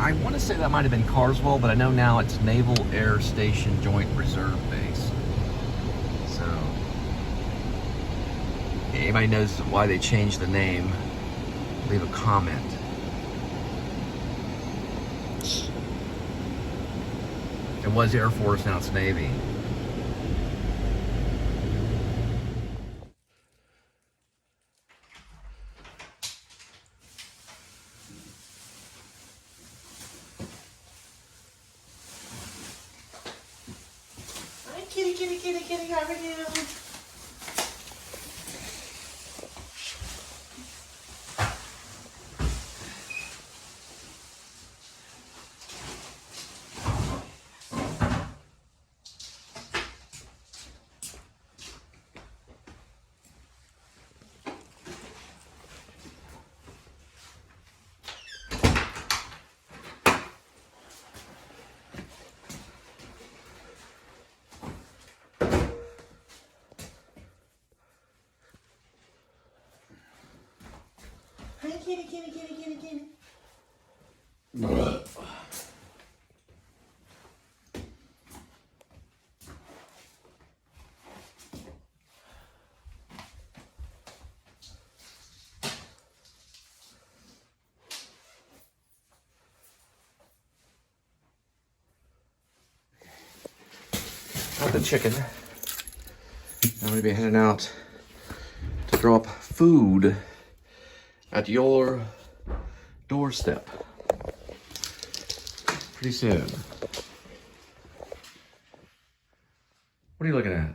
I want to say that might have been Carswell, but I know now it's Naval Air Station Joint Reserve Base. So, if anybody knows why they changed the name, leave a comment. It was Air Force, now it's Navy. Kitty, how are you? Hi, kitty. Got the chicken. I'm gonna be heading out to drop food at your doorstep pretty soon. What are you looking at?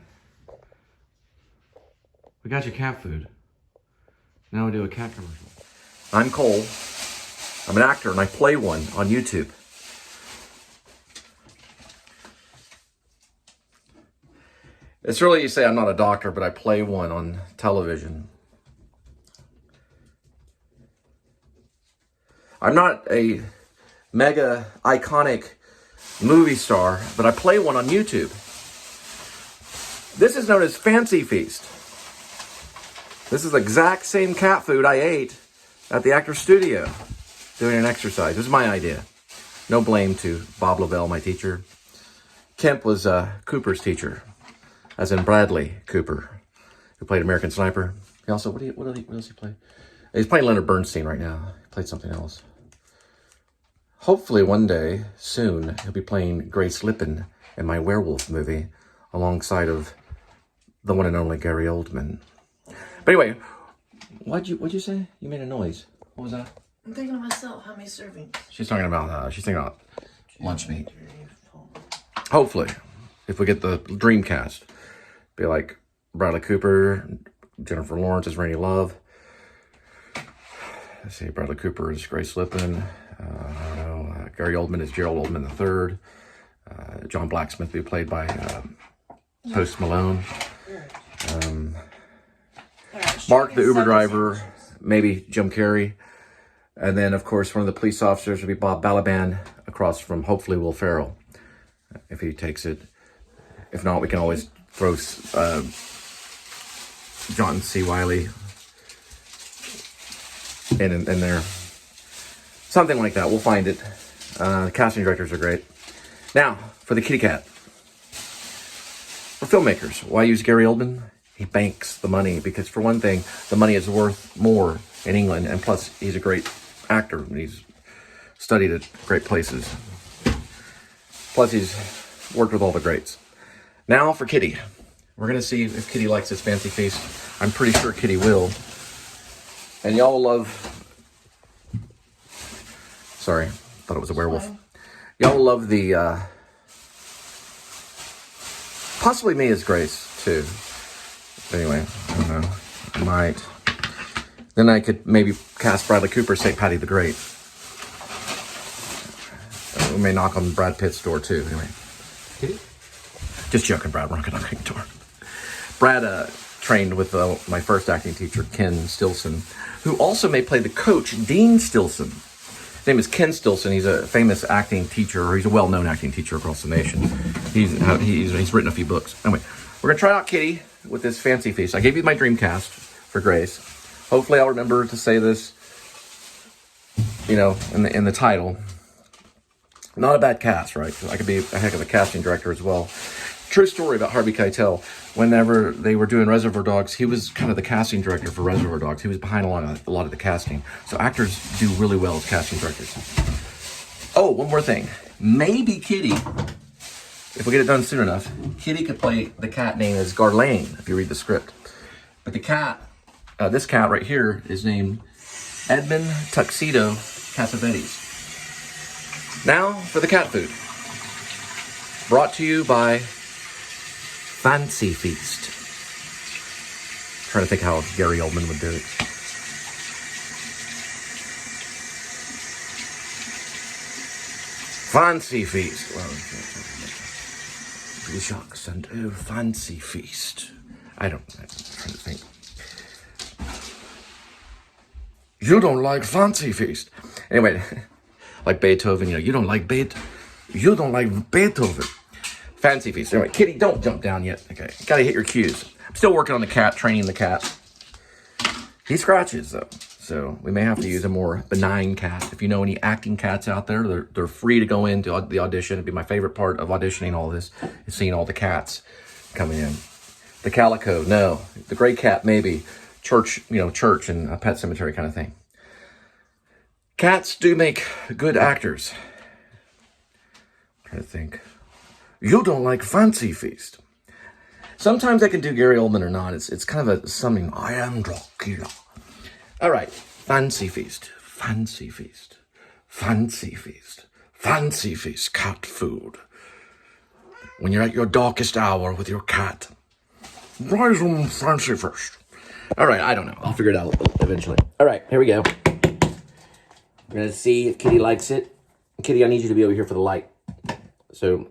We got your cat food. Now we do a cat commercial. I'm Cole. I'm an actor and I play one on YouTube. It's really, you say I'm not a doctor, but I play one on television. I'm not a mega iconic movie star, but I play one on YouTube. This is known as Fancy Feast. This is the exact same cat food I ate at the actor's studio doing an exercise. This is my idea. No blame to Bob Lavelle, my teacher. Kemp was Cooper's teacher, as in Bradley Cooper, who played American Sniper. He also, what else he play? He's playing Leonard Bernstein right now. He played something else. Hopefully one day, soon, he'll be playing Grace Lippin in my werewolf movie, alongside of the one and only Gary Oldman. But anyway, what'd you say? You made a noise. What was that? I'm thinking to myself, how many servings? She's thinking about lunch meat. Hopefully, if we get the Dreamcast, be like Bradley Cooper, Jennifer Lawrence is Rainy Love. Let's see, Bradley Cooper is Grace Lippin. I don't know. Gary Oldman is Gerald Oldman III. John Blacksmith will be played by Post Malone. Mark, the Uber driver, maybe Jim Carrey. And then, of course, one of the police officers will be Bob Balaban, across from, hopefully, Will Ferrell, if he takes it. If not, we can always throw John C. Wiley in there. Something like that. We'll find it. The casting directors are great. Now, for the kitty cat. For filmmakers, why use Gary Oldman? He banks the money because, for one thing, the money is worth more in England, and plus, he's a great actor and he's studied at great places. Plus, he's worked with all the greats. Now for Kitty. We're going to see if Kitty likes this Fancy Feast. I'm pretty sure Kitty will. And y'all love... Sorry, thought it was a werewolf. Y'all love the... Possibly me as Grace, too. Anyway, I don't know. I might. Then I could maybe cast Bradley Cooper, St. Patty the Great. We may knock on Brad Pitt's door, too. Anyway. Kitty? Just joking, Brad. We're not going to knock on your door. Brad trained with my first acting teacher, Ken Stilson, who also may play the coach, Dean Stilson. His name is Ken Stilson. He's a famous acting teacher, or he's a well-known acting teacher across the nation. He's written a few books. Anyway, we're going to try out Kitty with this Fancy Feast. I gave you my Dreamcast for Grace. Hopefully I'll remember to say this, you know, in the title. Not a bad cast, right? I could be a heck of a casting director as well. True story about Harvey Keitel. Whenever they were doing Reservoir Dogs, he was kind of the casting director for Reservoir Dogs. He was behind a lot of the casting. So actors do really well as casting directors. Oh, one more thing. Maybe Kitty, if we get it done soon enough, Kitty could play the cat named as Garlane, if you read the script. But the cat, this cat right here is named Edmund Tuxedo Cassavetes. Now for the cat food. Brought to you by Fancy Feast. Trying to think how Gary Oldman would do it. Fancy Feast. Well, British accent. Oh, Fancy Feast. I'm trying to think. You don't like Fancy Feast. Anyway, like Beethoven, you don't like You don't like Beethoven. Fancy Feast. Anyway, Kitty, don't jump down yet. Okay, gotta hit your cues. I'm still working on the cat, training the cat. He scratches though, so we may have to use a more benign cat. If you know any acting cats out there, they're free to go into the audition. It'd be my favorite part of auditioning all this, is seeing all the cats coming in. The calico, no. The gray cat, maybe. Church and a pet cemetery kind of thing. Cats do make good actors. I'm trying to think. You don't like Fancy Feast. Sometimes I can do Gary Oldman or not. It's kind of a something. I am Dracula. All right. Fancy Feast. Fancy Feast. Fancy Feast. Fancy Feast. Cat food. When you're at your darkest hour with your cat. Rise on Fancy Feast. All right. I don't know. I'll figure it out eventually. All right. Here we go. We're going to see if Kitty likes it. Kitty, I need you to be over here for the light. So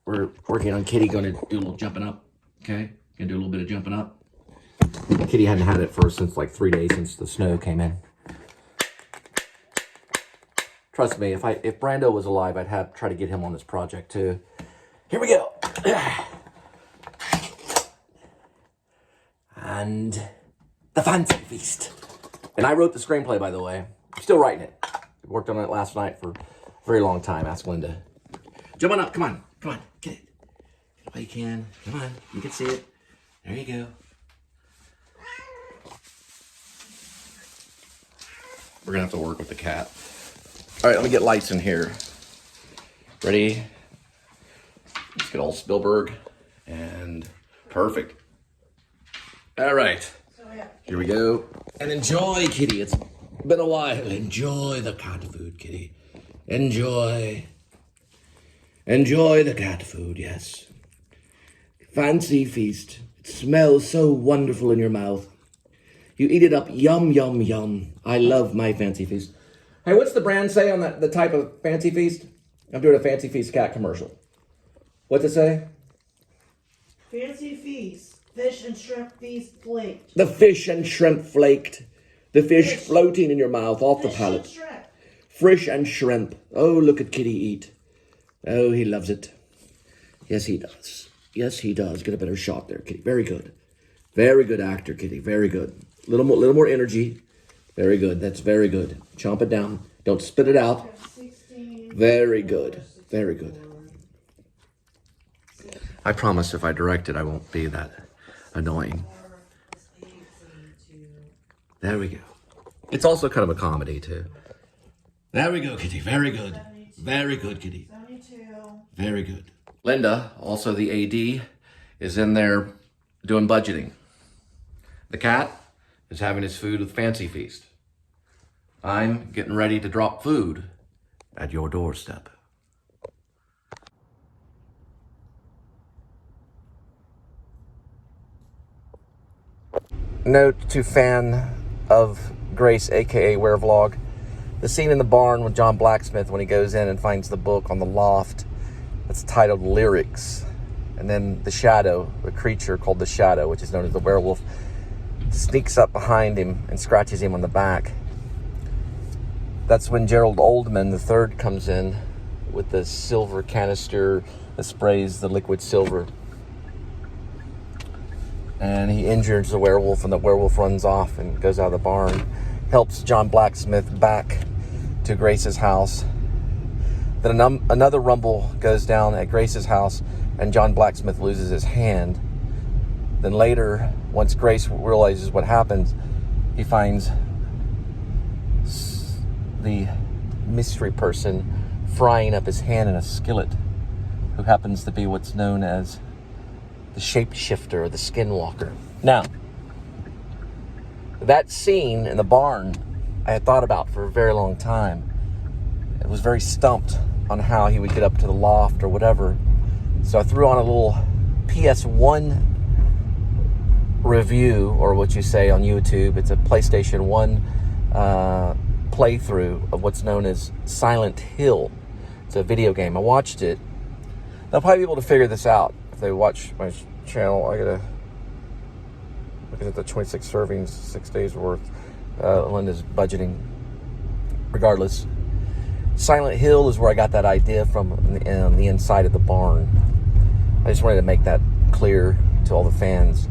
we're working on Kitty going to do a little jumping up. Okay? Going to do a little bit of jumping up. Kitty hadn't had it since like 3 days since the snow came in. Trust me, if Brando was alive, I'd try to get him on this project too. Here we go. And the Fancy Feast. And I wrote the screenplay, by the way. I'm still writing it. Worked on it last night for a very long time. Ask Linda. Jump on up. Come on. Come on. Get it. Get it while you can. Come on. You can see it. There you go. We're going to have to work with the cat. All right, let me get lights in here. Ready? Let's get old Spielberg. And perfect. All right. Here we go. And enjoy, Kitty. It's been a while. Enjoy the cat food, Kitty. Enjoy. Enjoy the cat food, yes. Fancy Feast. It smells so wonderful in your mouth. You eat it up, yum, yum, yum. I love my Fancy Feast. Hey, what's the brand say on the type of Fancy Feast? I'm doing a Fancy Feast cat commercial. What's it say? Fancy Feast. Fish and shrimp feast flaked. The fish and shrimp flaked. The fish floating in your mouth off the palate. Fish and shrimp. Oh, look at Kitty eat. Oh, he loves it. Yes, he does. Yes, he does. Get a better shot there, Kitty. Very good. Very good actor, Kitty. Very good. Little more energy. Very good. That's very good. Chomp it down. Don't spit it out. Very good. Very good. I promise if I direct it, I won't be that annoying. There we go. It's also kind of a comedy, too. There we go, Kitty. Very good. Very good, Kitty. Very good. Linda, also the AD, is in there doing budgeting. The cat is having his food with Fancy Feast. I'm getting ready to drop food at your doorstep. Note to fan of Grace, aka Werevlog. The scene in the barn with John Blacksmith when he goes in and finds the book on the loft that's titled Lyrics. And then the shadow, the creature called the Shadow, which is known as the werewolf, sneaks up behind him and scratches him on the back. That's when Gerald Oldman III comes in with the silver canister that sprays the liquid silver. And he injures the werewolf, and the werewolf runs off and goes out of the barn. Helps John Blacksmith back to Grace's house. Then another rumble goes down at Grace's house, and John Blacksmith loses his hand. Then later, once Grace realizes what happens, he finds the mystery person frying up his hand in a skillet, who happens to be what's known as the shapeshifter, or the skinwalker. Now, that scene in the barn, I had thought about for a very long time. I was very stumped on how he would get up to the loft or whatever. So I threw on a little PS1 review, or what you say on YouTube. It's a PlayStation 1 playthrough of what's known as Silent Hill. It's a video game. I watched it. They'll probably be able to figure this out if they watch my channel. I gotta look at the 26 servings, 6 days worth. Linda's budgeting. Regardless, Silent Hill is where I got that idea from, on the inside of the barn. I just wanted to make that clear to all the fans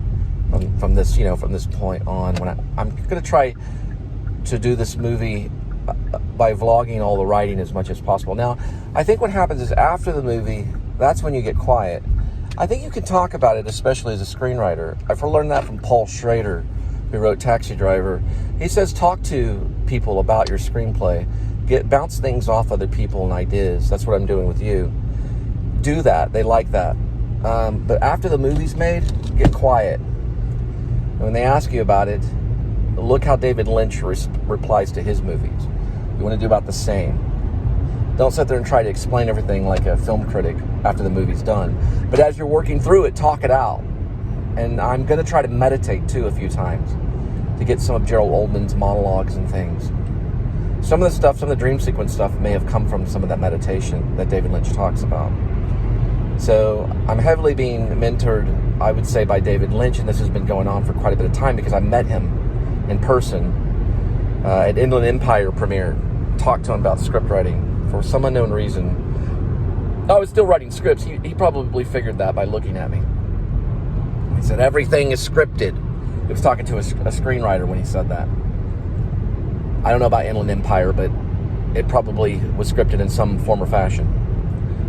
from this, from this point on. When I'm going to try to do this movie by vlogging all the writing as much as possible. Now, I think what happens is after the movie, that's when you get quiet. I think you can talk about it, especially as a screenwriter. I've learned that from Paul Schrader, who wrote Taxi Driver. He says, talk to people about your screenplay. Bounce things off other people and ideas. That's what I'm doing with you. Do that. They like that. But after the movie's made, get quiet. And when they ask you about it, look how David Lynch replies to his movies. You want to do about the same. Don't sit there and try to explain everything like a film critic after the movie's done. But as you're working through it, talk it out. And I'm going to try to meditate, too, a few times to get some of Gerald Oldman's monologues and things. Some of the stuff, some of the dream sequence stuff may have come from some of that meditation that David Lynch talks about. So I'm heavily being mentored, I would say, by David Lynch, and this has been going on for quite a bit of time because I met him in person at Inland Empire premiere, talked to him about script writing for some unknown reason. I was still writing scripts. He probably figured that by looking at me. He said, everything is scripted. He was talking to a screenwriter when he said that. I don't know about Inland Empire, but it probably was scripted in some form or fashion.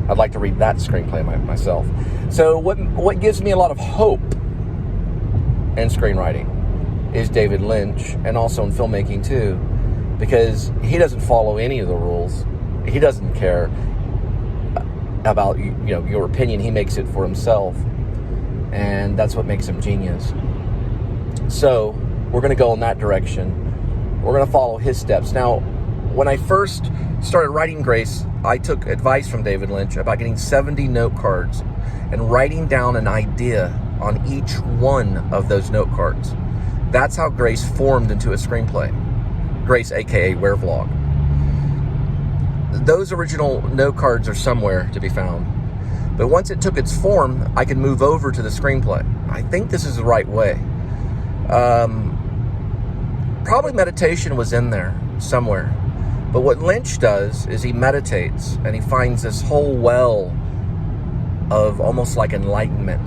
I'd like to read that screenplay myself. So what gives me a lot of hope in screenwriting is David Lynch, and also in filmmaking too, because he doesn't follow any of the rules. He doesn't care about your opinion. He makes it for himself, and that's what makes him genius. So we're going to go in that direction. We're going to follow his steps. Now, when I first started writing Grace, I took advice from David Lynch about getting 70 note cards and writing down an idea on each one of those note cards. That's how Grace formed into a screenplay. Grace, aka Werevlog. Those original note cards are somewhere to be found. But once it took its form, I could move over to the screenplay. I think this is the right way. Probably meditation was in there somewhere. But what Lynch does is he meditates and he finds this whole well of almost like enlightenment.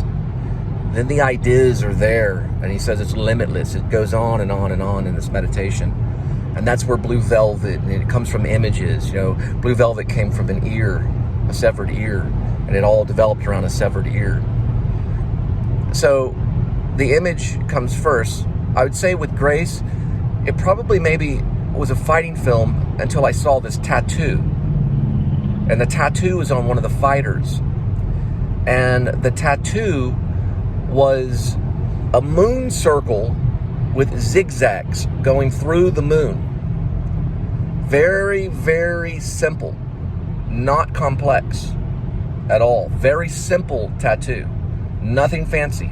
Then the ideas are there, and he says it's limitless. It goes on and on and on in this meditation. And that's where Blue Velvet, and it comes from images. Blue Velvet came from an ear, a severed ear, and it all developed around a severed ear. So the image comes first. I would say with Grace, it probably maybe was a fighting film until I saw this tattoo. And the tattoo was on one of the fighters. And the tattoo was a moon circle with zigzags going through the moon. Very, very simple. Not complex at all. Very simple tattoo. Nothing fancy.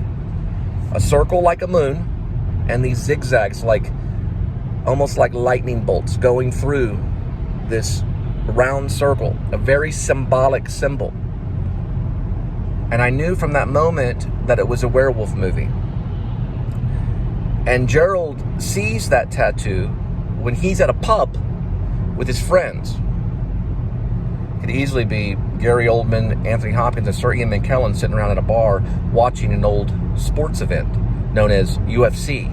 A circle like a moon, and these zigzags almost like lightning bolts going through this round circle. A very symbolic symbol. And I knew from that moment that it was a werewolf movie. And Gerald sees that tattoo when he's at a pub with his friends. It could easily be Gary Oldman, Anthony Hopkins, and Sir Ian McKellen sitting around at a bar watching an old sports event known as UFC.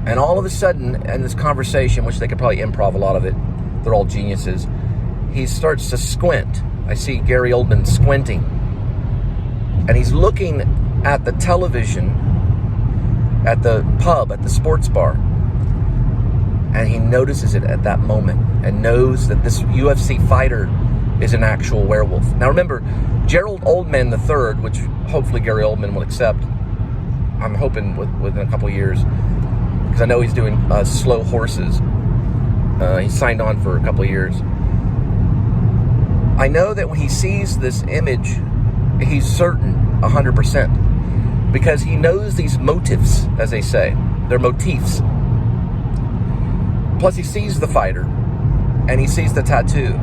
And all of a sudden, in this conversation, which they could probably improv a lot of it, they're all geniuses, he starts to squint. I see Gary Oldman squinting. And he's looking at the television at the pub, at the sports bar. And he notices it at that moment and knows that this UFC fighter is an actual werewolf. Now remember, Gerald Oldman III, which hopefully Gary Oldman will accept, I'm hoping within a couple of years, because I know he's doing Slow Horses. He signed on for a couple of years. I know that when he sees this image, he's certain 100%, because he knows these motifs, as they say. They're motifs. Plus he sees the fighter, and he sees the tattoo,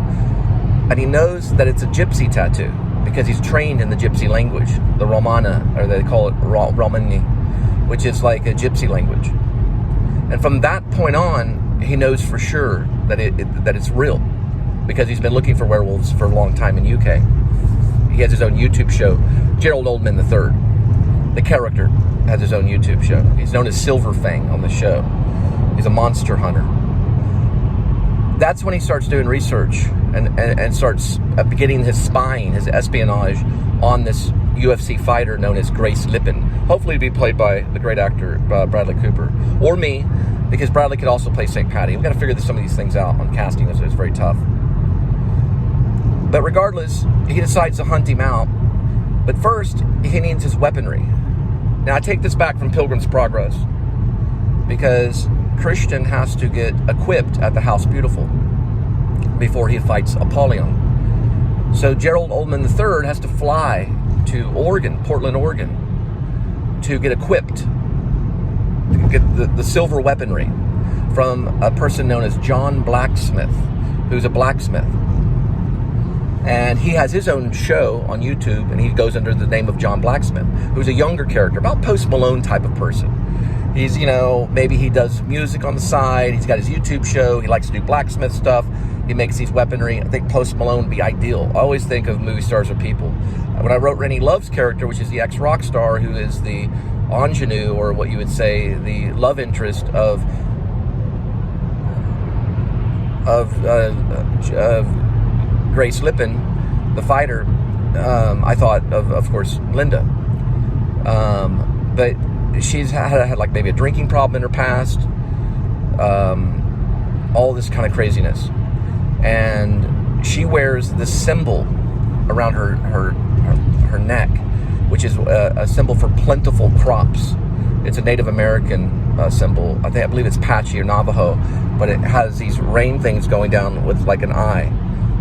and he knows that it's a gypsy tattoo, because he's trained in the gypsy language, the Romana, or they call it Romani, which is like a gypsy language. And from that point on, he knows for sure that it's real, because he's been looking for werewolves for a long time in UK. He has his own YouTube show, Gerald Oldman III. The character has his own YouTube show. He's known as Silver Fang on the show. He's a monster hunter. That's when he starts doing research and starts beginning his spying, his espionage on this UFC fighter known as Grace Lippen. Hopefully to be played by the great actor Bradley Cooper. Or me, because Bradley could also play St. Patty. We've got to figure some of these things out on casting, so it's very tough. But regardless, he decides to hunt him out. But first, he needs his weaponry. Now, I take this back from Pilgrim's Progress, because Christian has to get equipped at the House Beautiful before he fights Apollyon. So Gerald Oldman III has to fly to Oregon, Portland, Oregon, to get equipped, to get the silver weaponry from a person known as John Blacksmith, who's a blacksmith. And he has his own show on YouTube, and he goes under the name of John Blacksmith, who's a younger character, about Post Malone type of person. He's, maybe he does music on the side. He's got his YouTube show. He likes to do blacksmith stuff. He makes these weaponry. I think Post Malone would be ideal. I always think of movie stars or people. When I wrote Rennie Love's character, which is the ex-rock star who is the ingenue, or what you would say, the love interest of Grace Lippen, the fighter, I thought of course, Linda. But she's had like maybe a drinking problem in her past, all this kind of craziness. And she wears this symbol around her neck, which is a symbol for plentiful crops. It's a Native American symbol. I believe it's Apache or Navajo, but it has these rain things going down with like an eye,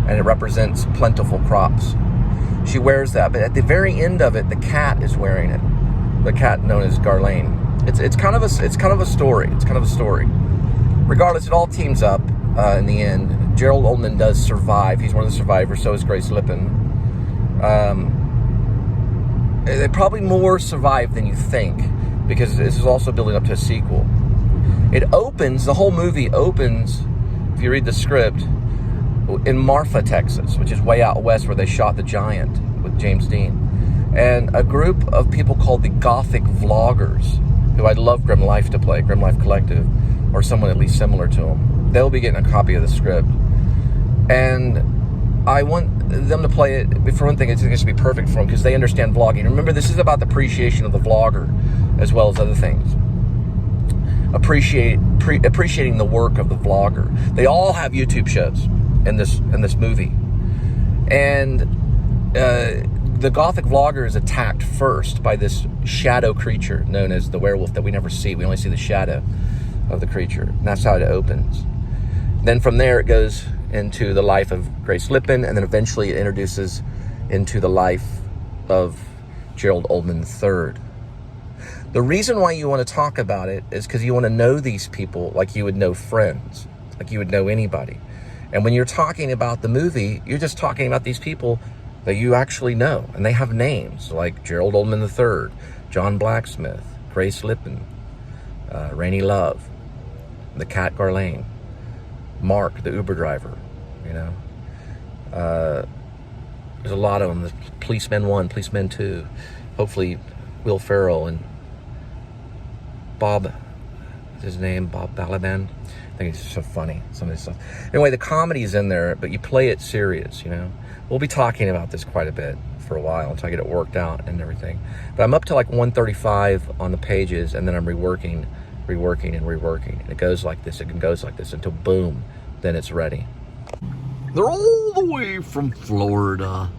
and it represents plentiful crops. She wears that, but at the very end of it, the cat is wearing it. The cat known as Garlane. It's kind of a story. It's kind of a story. Regardless, it all teams up in the end. Gerald Oldman does survive. He's one of the survivors. So is Grace Lippen. They probably more survive than you think, because this is also building up to a sequel. It opens, the whole movie opens, if you read the script, in Marfa, Texas, which is way out west where they shot The Giant with James Dean. And a group of people called the Gothic Vloggers, who I'd love Grim Life to play, Grim Life Collective, or someone at least similar to them. They'll be getting a copy of the script. And I want them to play it. For one thing, it's going to be perfect for them because they understand vlogging. Remember, this is about the appreciation of the vlogger as well as other things. Appreciating the work of the vlogger. They all have YouTube shows in this movie. And the Gothic vlogger is attacked first by this shadow creature known as the werewolf that we never see. We only see the shadow of the creature. And that's how it opens. Then from there it goes into the life of Grace Lippen, and then eventually it introduces into the life of Gerald Oldman III. The reason why you want to talk about it is because you want to know these people like you would know friends, like you would know anybody. And when you're talking about the movie, you're just talking about these people that you actually know, and they have names like Gerald Oldman III, John Blacksmith, Grace Lippen, Rennie Love, the cat Garlane, Mark, the Uber driver, there's a lot of them. The Policeman 1, Policeman 2, hopefully Will Ferrell and Bob, what's his name, Bob Balaban. I think it's so funny, some of this stuff. Anyway, the comedy's in there, but you play it serious, you know? We'll be talking about this quite a bit for a while until I get it worked out and everything. But I'm up to like 135 on the pages, and then I'm reworking, and it goes like this, it goes like this until boom, then it's ready. They're all the way from Florida.